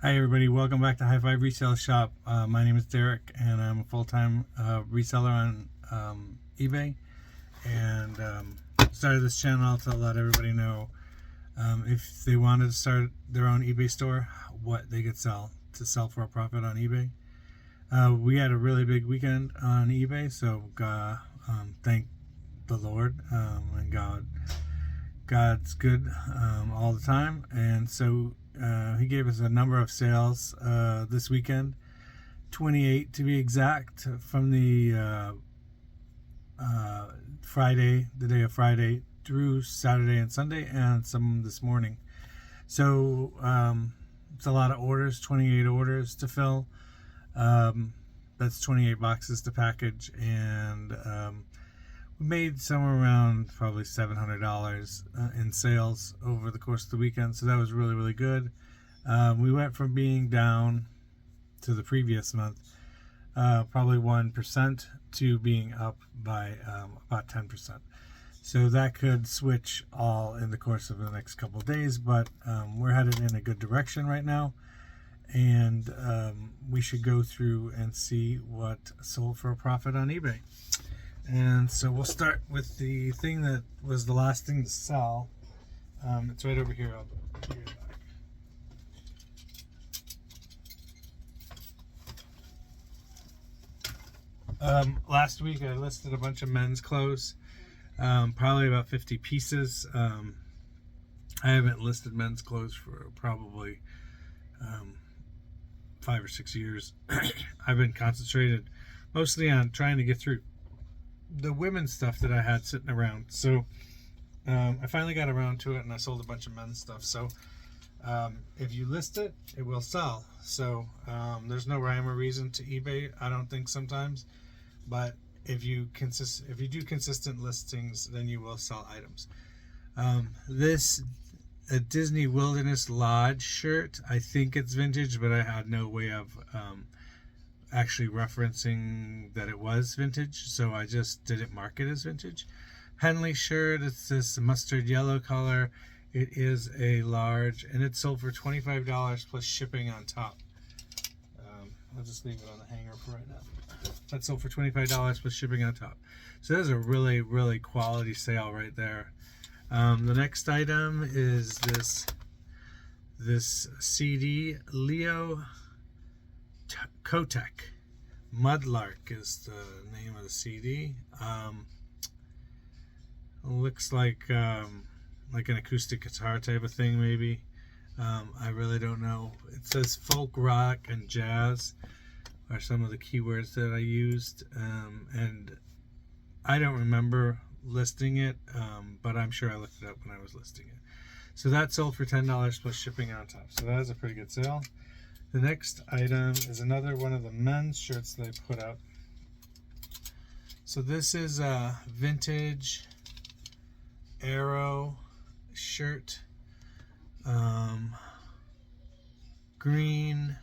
Hi everybody, welcome back to High Five Resale Shop. My name is Derek and I'm a full-time reseller on eBay, and started this channel to let everybody know if they wanted to start their own eBay store, what they could sell to sell for a profit on eBay. We had a really big weekend on eBay, so thank the Lord, and God's good all the time, and so he gave us a number of sales this weekend, 28 to be exact, from the Friday, the day of Friday, through Saturday and Sunday, and some this morning. So it's a lot of orders, 28 orders to fill. That's 28 boxes to package, and we made somewhere around probably $700 in sales over the course of the weekend, so that was really, really good. We went from being down to the previous month, probably 1%, to being up by about 10%. So that could switch all in the course of the next couple of days, but we're headed in a good direction right now, and we should go through and see what sold for a profit on eBay. And so we'll start with the thing that was the last thing to sell. It's right over here. I'll give it back. Last week I listed a bunch of men's clothes, probably about 50 pieces. I haven't listed men's clothes for probably 5 or 6 years. I've been concentrated mostly on trying to get through the women's stuff that I had sitting around. So I finally got around to it, and I sold a bunch of men's stuff. So if you list it, it will sell. So there's no rhyme or reason to eBay, I don't think, sometimes. But if you do consistent listings, then you will sell items. This a Disney Wilderness Lodge shirt. I think it's vintage, but I had no way of actually referencing that it was vintage, so I just didn't mark it as vintage. Henley shirt, it's this mustard yellow color. It is a large, and it sold for $25 plus shipping on top. I'll just leave it on the hanger for right now. That sold for $25 plus shipping on top. So there's a really, really quality sale right there. The next item is this CD, Leo Kotek. Mudlark is the name of the CD. Looks like an acoustic guitar type of thing, maybe. I really don't know. It says folk rock and jazz are some of the keywords that I used, and I don't remember listing it, but I'm sure I looked it up when I was listing it. So that sold for $10 plus shipping on top. So that is a pretty good sale. The next item is another one of the men's shirts that I put up. So this is a vintage Arrow shirt, green,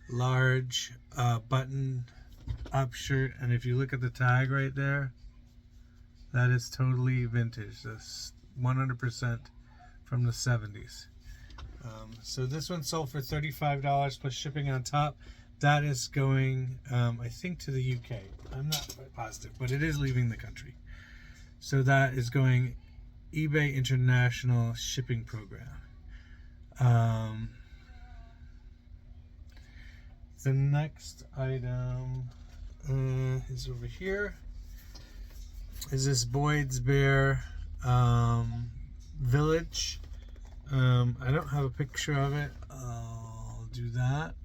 large button up shirt, and if you look at the tag right there, that is totally vintage. That's 100% from the 70s. So this one sold for $35 plus shipping on top. That is going, I think, to the UK. I'm not quite positive, but it is leaving the country. So that is going eBay International Shipping Program. The next item is over here. Is this Boyd's Bear Village. I don't have a picture of it. I'll do that.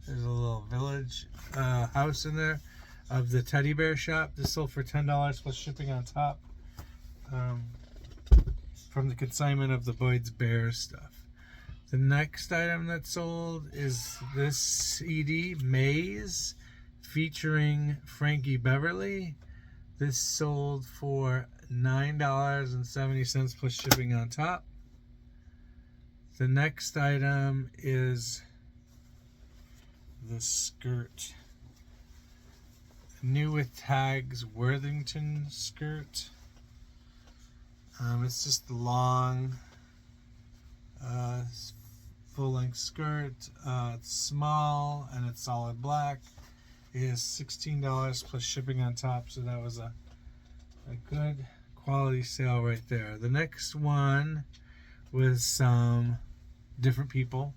There's a little village house in there of the teddy bear shop. This sold for $10 plus shipping on top, from the consignment of the Boyd's Bear stuff. The next item that sold is this CD, Maze, featuring Frankie Beverly. This sold for $9.70 plus shipping on top. The next item is the skirt. New with tags, Worthington skirt. It's just long full-length skirt. It's small and it's solid black. It is $16 plus shipping on top, so that was a good quality sale right there. The next one was some different people.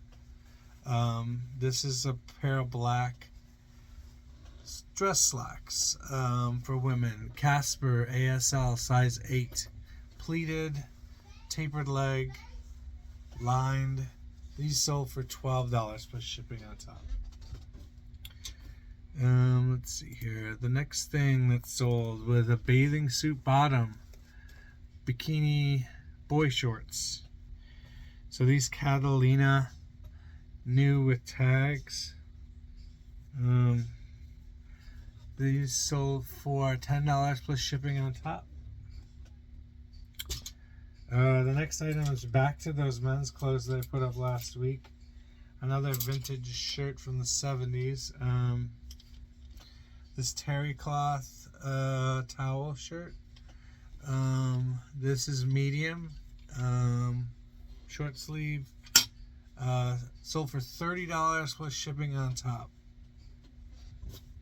This is a pair of black dress slacks for women. Casper ASL size 8. Pleated, tapered leg, lined. These sold for $12 plus shipping on top. Let's see here. The next thing that sold was a bathing suit bottom bikini boy shorts. So these Catalina new with tags. These sold for $10 plus shipping on top. The next item is back to those men's clothes that I put up last week. Another vintage shirt from the 70s. This terry cloth towel shirt. This is medium, short sleeve. Sold for $30 plus shipping on top.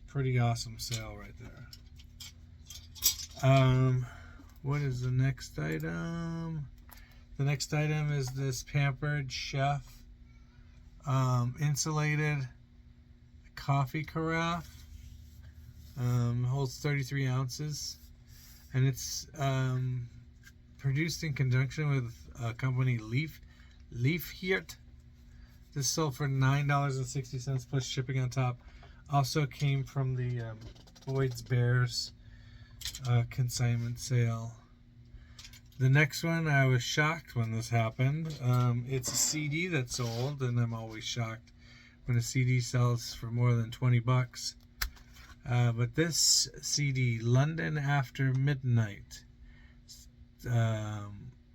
Pretty awesome sale right there. What is the next item? The next item is this Pampered Chef insulated coffee carafe. Holds 33 ounces, and it's produced in conjunction with a company Leafheart. This sold for $9.60 plus shipping on top. Also came from the Boyd's Bears consignment sale. The next one, I was shocked when this happened. It's a CD that sold, and I'm always shocked when a CD sells for more than 20 bucks. But this CD, London After Midnight,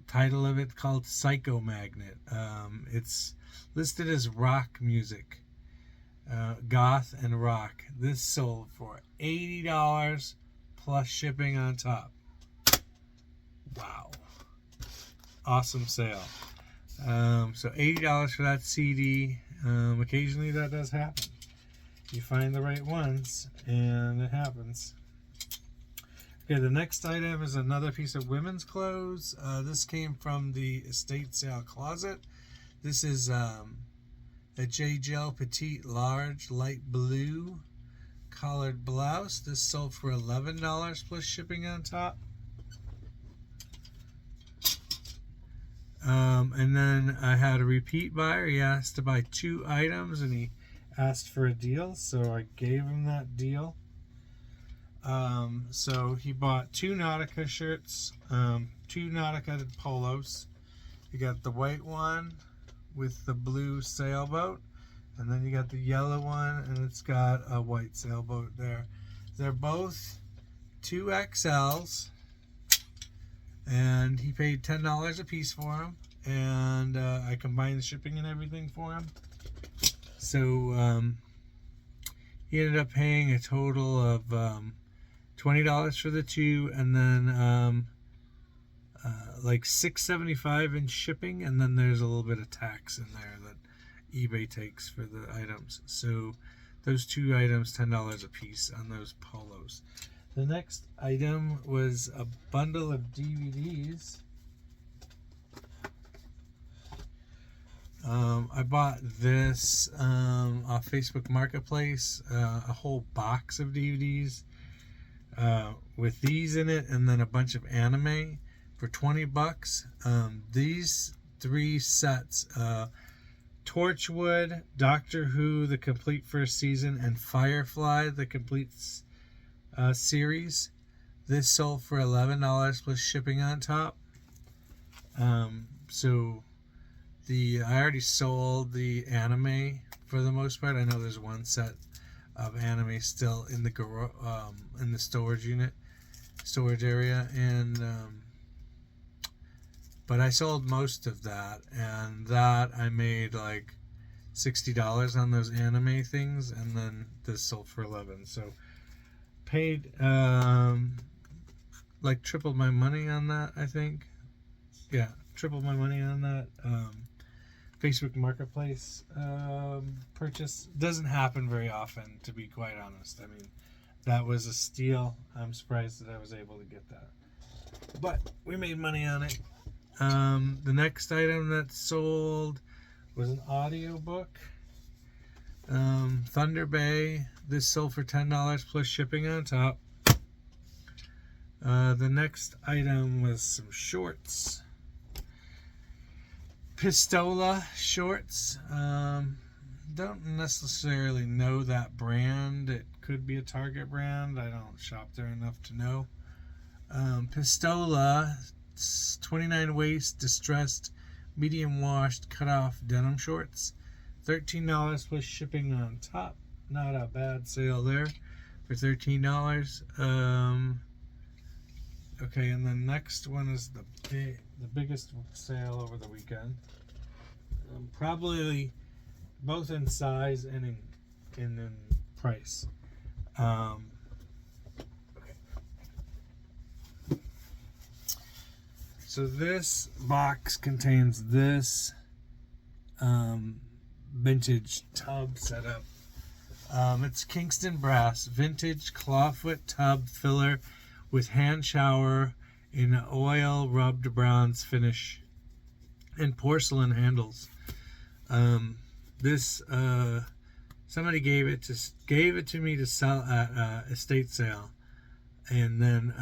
title of it called Psycho Magnet. It's listed as rock music, goth and rock. This sold for $80 plus shipping on top. Wow. Awesome sale. So $80 for that CD. Occasionally that does happen. You find the right ones, and it happens. Okay, the next item is another piece of women's clothes. This came from the estate sale closet. This is a J. Jill Petite Large Light Blue collared blouse. This sold for $11 plus shipping on top. And then I had a repeat buyer. He asked to buy 2 items, and he asked for a deal, so I gave him that deal. So he bought 2 Nautica shirts, 2 Nautica polos. You got the white one with the blue sailboat, and then you got the yellow one, and it's got a white sailboat there. They're both 2XLs, and he paid $10 a piece for them, and I combined the shipping and everything for him. So he ended up paying a total of $20 for the 2, and then like $6.75 in shipping, and then there's a little bit of tax in there that eBay takes for the items. So those 2 items, $10 a piece on those polos. The next item was a bundle of DVDs. I bought this off Facebook Marketplace, a whole box of DVDs with these in it, and then a bunch of anime for 20 bucks. These 3 sets, Torchwood, Doctor Who, the complete first season, and Firefly, the complete series. This sold for $11 plus shipping on top. So I already sold the anime for the most part. I know there's one set of anime still in the storage area, and but I sold most of that, and that I made like $60 on those anime things, and then this sold for $11. So paid like tripled my money on that, I think. Yeah, tripled my money on that. Facebook Marketplace purchase. Doesn't happen very often, to be quite honest. I mean, that was a steal. I'm surprised that I was able to get that. But we made money on it. The next item that sold was an audiobook. Thunder Bay. This sold for $10 plus shipping on top. The next item was some shorts. Pistola shorts. Don't necessarily know that brand. It could be a Target brand. I don't shop there enough to know. Pistola, 29 waist, distressed, medium washed, cut off denim shorts. $13 plus shipping on top. Not a bad sale there for $13. Okay, and the next one is the biggest sale over the weekend. Probably both in size and in price. Okay. So this box contains this vintage tub setup. It's Kingston brass, vintage clawfoot tub filler with hand shower in oil rubbed bronze finish and porcelain handles. This somebody gave it to me to sell at estate sale, and then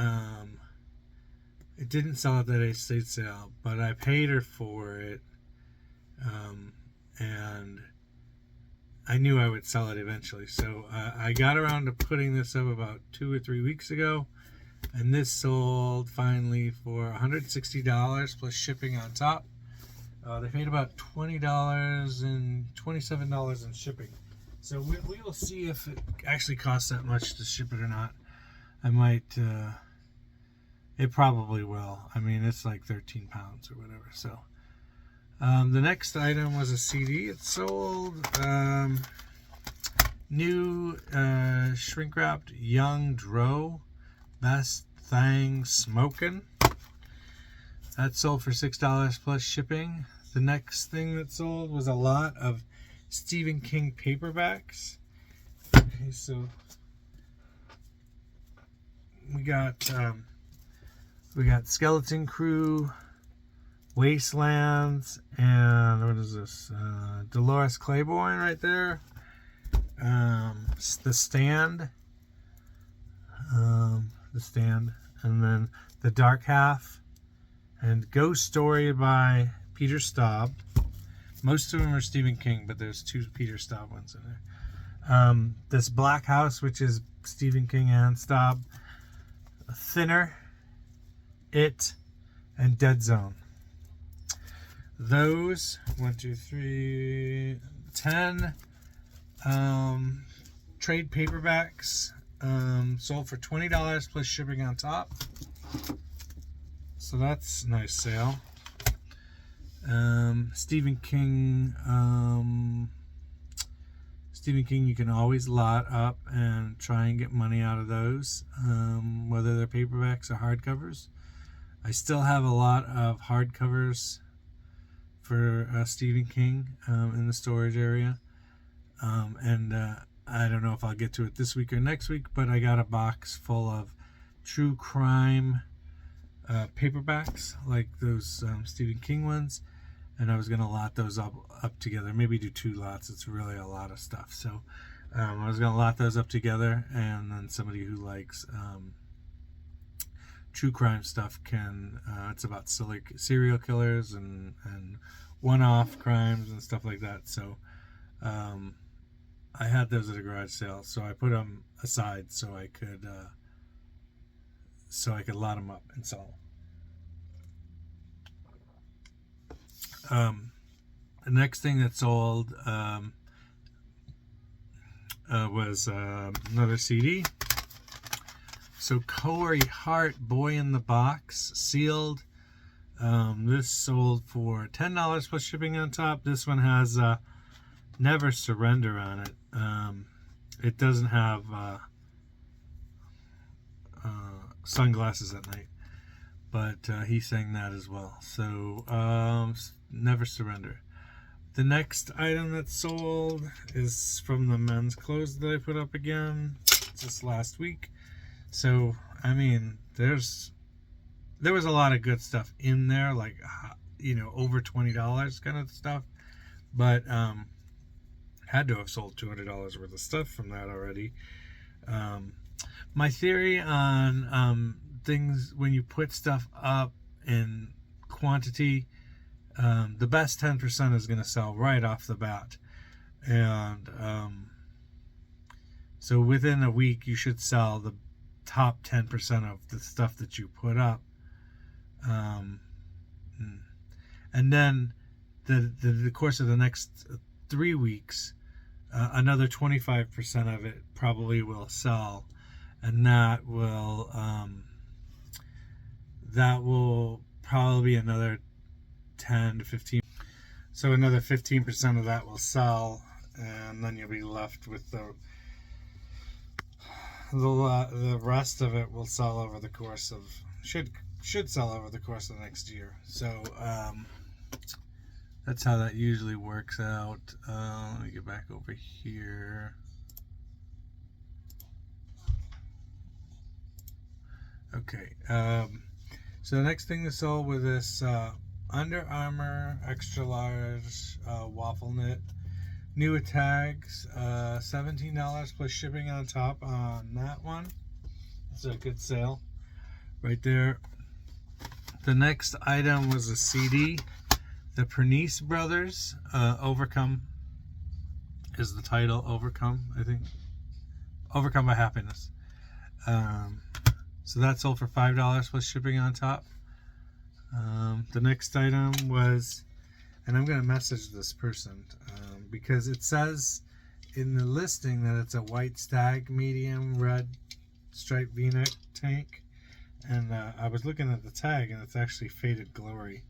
it didn't sell at that estate sale, but I paid her for it, and I knew I would sell it eventually. So I got around to putting this up about 2 or 3 weeks ago, and this sold finally for $160 plus shipping on top. They paid about $20 and $27 in shipping. So we will see if it actually costs that much to ship it or not. I might, it probably will. I mean, it's like 13 pounds or whatever. So the next item was a CD. It sold new shrink wrapped Young Dro Best Thang Smokin'. That sold for $6 plus shipping. The next thing that sold was a lot of Stephen King paperbacks. Okay, so we got Skeleton Crew, Wastelands, and what is this? Dolores Claiborne right there. The Stand, and then The Dark Half, and Ghost Story by Peter Staub. Most of them are Stephen King, but there's 2 Peter Staub ones in there. This Black House, which is Stephen King and Staub. Thinner, It, and Dead Zone. Those 1, 2, 3, 10 trade paperbacks sold for $20 plus shipping on top. So that's a nice sale. Stephen King, you can always lot up and try and get money out of those, whether they're paperbacks or hardcovers. I still have a lot of hardcovers for Stephen King in the storage area, and I don't know if I'll get to it this week or next week, but I got a box full of true crime paperbacks, like those Stephen King ones, and I was going to lot those up together, maybe do 2 lots. It's really a lot of stuff. So I was going to lot those up together, and then somebody who likes true crime stuff can, it's about serial killers and one-off crimes and stuff like that. So I had those at a garage sale, so I put them aside so I could lot them up and sell them. The next thing that sold was another CD. So Corey Hart, Boy in the Box, sealed. This sold for $10 plus shipping on top. This one has Never Surrender on it. It doesn't have Sunglasses at Night, but he sang that as well. So Never Surrender. The next item that's sold is from the men's clothes that I put up again just last week. So, I mean, there was a lot of good stuff in there, like, over $20 kind of stuff. But had to have sold $200 worth of stuff from that already. My theory on things, when you put stuff up in quantity, the best 10% is going to sell right off the bat. And so within a week, you should sell the top 10% of the stuff that you put up. And then the course of the next 3 weeks, another 25% of it probably will sell, and that will probably be another 10 to 15. So another 15% of that will sell, and then you'll be left with the rest of it will sell over the course of should sell over the course of the next year. So that's how that usually works out. Let me get back over here. Okay. So the next thing to sell with this Under Armour extra large waffle knit, new tags, $17 plus shipping on top on that one. It's a good sale right there. The next item was a CD. The Pernice Brothers, Overcome is the title. Overcome, I think. Overcome by Happiness. So that sold for $5 plus shipping on top. The next item was, and I'm going to message this person because it says in the listing that it's a white stag medium red striped v-neck tank, and I was looking at the tag and it's actually Faded Glory.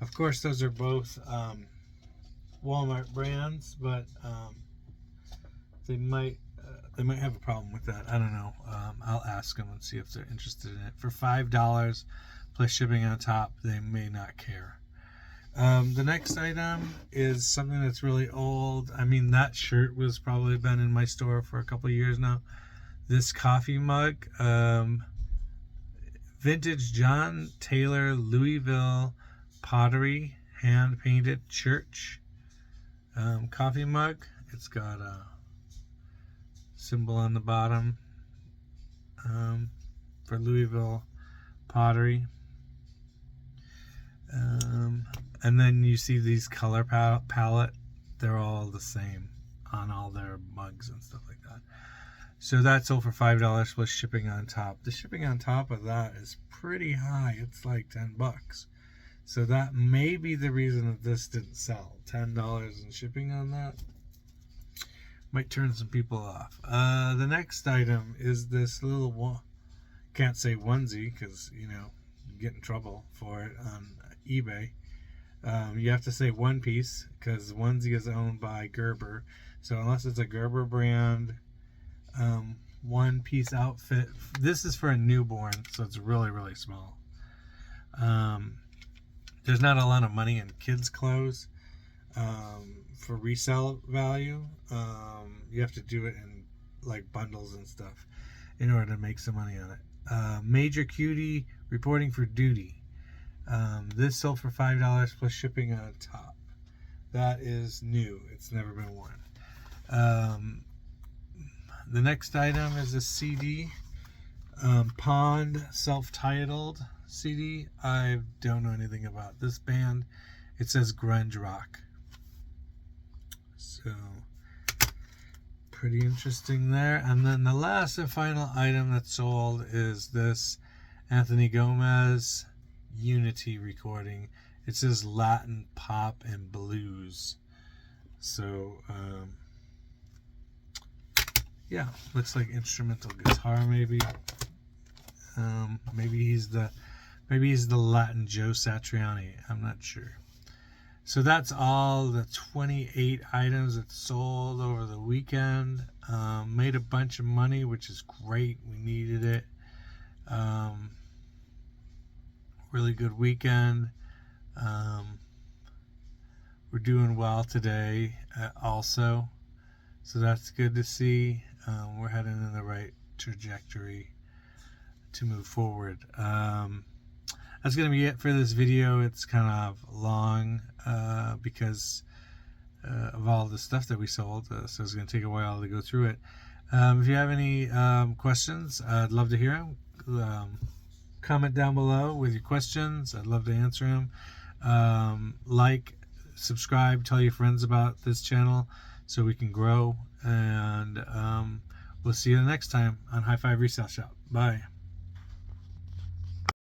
Of course, those are both Walmart brands, but they might have a problem with that. I don't know. I'll ask them and see if they're interested in it. For $5 plus shipping on top, they may not care. The next item is something that's really old. I mean, that shirt was probably been in my store for a couple of years now. This coffee mug, vintage John Taylor Louisville pottery hand painted church coffee mug. It's got a symbol on the bottom for Louisville pottery. And then you see these color palette. They're all the same on all their mugs and stuff like that. So that sold for $5 plus shipping on top. The shipping on top of that is pretty high. It's like $10. So that may be the reason that this didn't sell. $10 in shipping on that might turn some people off. The next item is this little can't say onesie because you get in trouble for it on eBay. You have to say one piece because onesie is owned by Gerber. So unless it's a Gerber brand one piece outfit, this is for a newborn, so it's really, really small. There's not a lot of money in kids' clothes for resale value. You have to do it in like bundles and stuff in order to make some money on it. Major Cutie reporting for duty. This sold for $5 plus shipping on top. That is new. It's never been worn. The next item is a CD. Pond self-titled CD. I don't know anything about this band. It says grunge rock. So pretty interesting there. And then the last and final item that's sold is this Anthony Gomez Unity recording. It says Latin pop and blues. So yeah, looks like instrumental guitar maybe. Maybe he's the Latin Joe Satriani. I'm not sure. So that's all the 28 items that sold over the weekend. Made a bunch of money, which is great. We needed it. Really good weekend. we're doing well today also. So that's good to see. We're heading in the right trajectory to move forward. That's going to be it for this video. It's kind of long because of all the stuff that we sold, so it's going to take a while to go through it. If you have any questions, I'd love to hear them. Comment down below with your questions. I'd love to answer them. Like, subscribe, tell your friends about this channel so we can grow, and we'll see you the next time on High Five Resale Shop. Bye.